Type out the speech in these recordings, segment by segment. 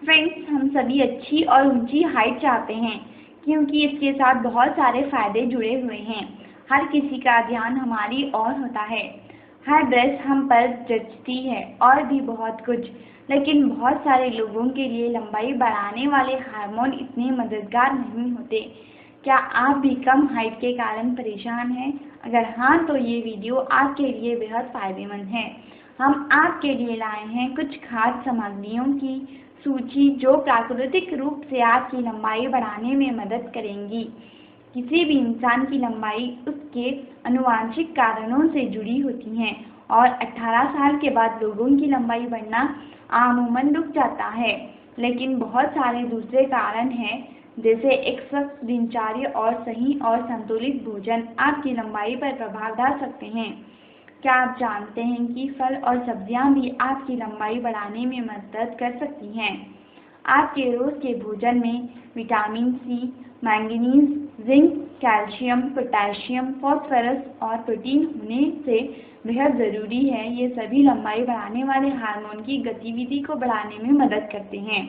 Friends, हम सभी अच्छी और ऊंची हाइट चाहते हैं क्योंकि इसके साथ बहुत सारे फायदे जुड़े हुए हैं। हर किसी का ध्यान हमारी ओर होता है, हर ड्रेस हम पर जचती है और भी बहुत कुछ। लेकिन बहुत सारे लोगों के लिए लंबाई बढ़ाने वाले हार्मोन इतने मददगार नहीं होते। क्या आप भी कम हाइट के कारण परेशान हैं? अगर हाँ, तो ये वीडियो आपके लिए बेहद फायदेमंद है। हम आपके लिए लाए हैं कुछ खास सामग्रियों की सूची जो प्राकृतिक रूप से आपकी लंबाई बढ़ाने में मदद करेंगी। किसी भी इंसान की लंबाई उसके आनुवंशिक कारणों से जुड़ी होती है और 18 साल के बाद लोगों की लंबाई बढ़ना अमूमन रुक जाता है। लेकिन बहुत सारे दूसरे कारण हैं, जैसे एक स्वस्थ दिनचर्या और सही और संतुलित भोजन आपकी लंबाई पर प्रभाव डाल सकते हैं। क्या आप जानते हैं कि फल और सब्जियां भी आपकी लंबाई बढ़ाने में मदद कर सकती हैं? आपके रोज के भोजन में vitamin C, manganese, zinc, calcium, potassium, phosphorus और प्रोटीन होने से बेहद ज़रूरी है। ये सभी लंबाई बढ़ाने वाले हार्मोन की गतिविधि को बढ़ाने में मदद करते हैं।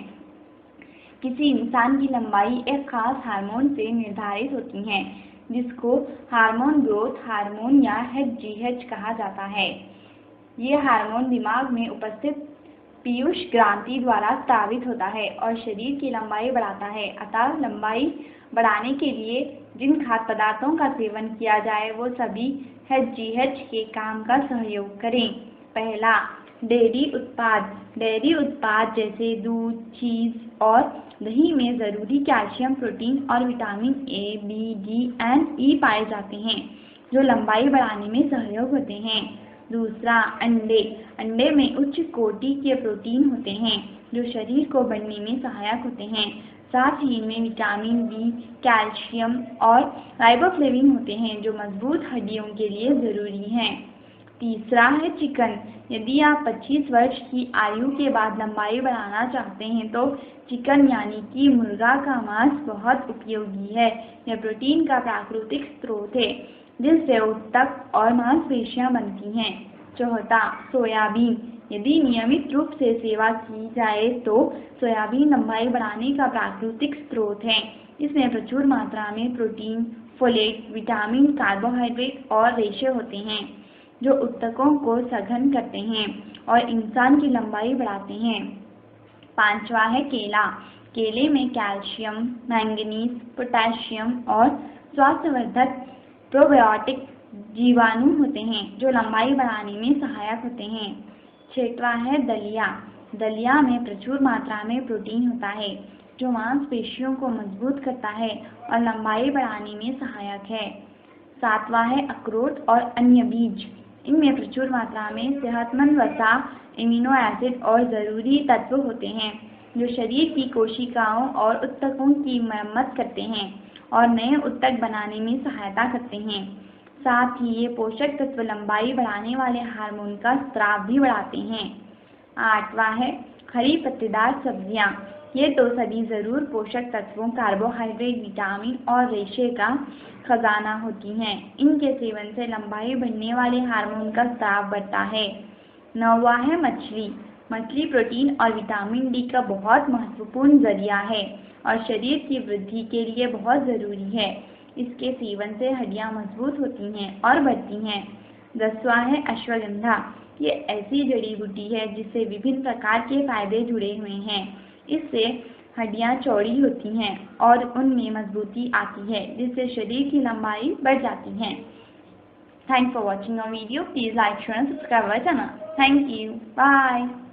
किसी इंसान की लंबाई एक खास हार्मोन से निर्धारित होती है, जिसको हार्मोन ग्रोथ हार्मोन या HGH कहा जाता है। ये हार्मोन दिमाग में उपस्थित पीयूष ग्रंथि द्वारा स्रावित होता है और शरीर की लंबाई बढ़ाता है। अतः लंबाई बढ़ाने के लिए जिन खाद्य पदार्थों का सेवन किया जाए वो सभी HGH के काम का सहयोग करें। पहला, डेयरी उत्पाद जैसे दूध, चीज और दही में जरूरी कैल्शियम, प्रोटीन और vitamin A, B, D and E पाए जाते हैं जो लंबाई बढ़ाने में सहयोग होते हैं। दूसरा, अंडे में उच्च कोटि के प्रोटीन होते हैं जो शरीर को बढ़ने में सहायक होते हैं। साथ ही इनमें विटामिन बी, कैल्शियम और राइबोफ्लेविन होते हैं जो मजबूत हड्डियों के लिए जरूरी हैं। तीसरा है चिकन। यदि आप 25 वर्ष की आयु के बाद लंबाई बढ़ाना चाहते हैं तो चिकन यानी कि मुर्गा का मांस बहुत उपयोगी है। यह प्रोटीन का प्राकृतिक स्रोत है जिससे ऊतक और मांसपेशियां बनती हैं। चौथा, सोयाबीन। यदि नियमित रूप से सेवा की जाए तो सोयाबीन लंबाई बढ़ाने का प्राकृतिक स्रोत है। इसमें प्रचुर मात्रा में प्रोटीन, फोलेट, विटामिन, कार्बोहाइड्रेट और रेशे होते हैं जो ऊतकों को सघन करते हैं और इंसान की लंबाई बढ़ाते हैं। पांचवा है केला। केले में कैल्शियम, मैंगनीज, पोटेशियम और स्वास्थ्यवर्धक प्रोबायोटिक जीवाणु होते हैं जो लंबाई बढ़ाने में सहायक होते हैं। छठवां है दलिया। दलिया में प्रचुर मात्रा में प्रोटीन होता है जो मांसपेशियों को मजबूत करता है और लंबाई बढ़ाने में सहायक है। सातवां है अखरोट और अन्य बीज। इनमें प्रचुर मात्रा में सेहतमंद वसा, एमिनो एसिड और ज़रूरी तत्व होते हैं जो शरीर की कोशिकाओं और ऊतकों की मरम्मत करते हैं और नए ऊतक बनाने में सहायता करते हैं। साथ ही ये पोषक तत्व लंबाई बढ़ाने वाले हार्मोन का स्राव भी बढ़ाते हैं। आठवां है हरी पत्तेदार सब्जियां। ये तो सभी जरूर पोषक तत्वों, कार्बोहाइड्रेट, विटामिन और रेशे का खजाना होती हैं। इनके सेवन से लंबाई बढ़ने वाले हार्मोन का स्राव बढ़ता है। नौवां है मछली। मछली प्रोटीन और विटामिन डी का बहुत महत्वपूर्ण जरिया है और शरीर की वृद्धि के लिए बहुत जरूरी है। इसके सेवन से हड्डियां मजबूत होती हैं और बढ़ती हैं। 10वां है अश्वगंधा। ये ऐसी जड़ी बूटी है जिससे विभिन्न प्रकार के फायदे जुड़े हुए हैं। इससे हड्डियां चौड़ी होती हैं और उनमें मजबूती आती है जिससे शरीर की लंबाई बढ़ जाती है। Thanks for watching our video. Please like, share and subscribe our channel. Thank you. Bye.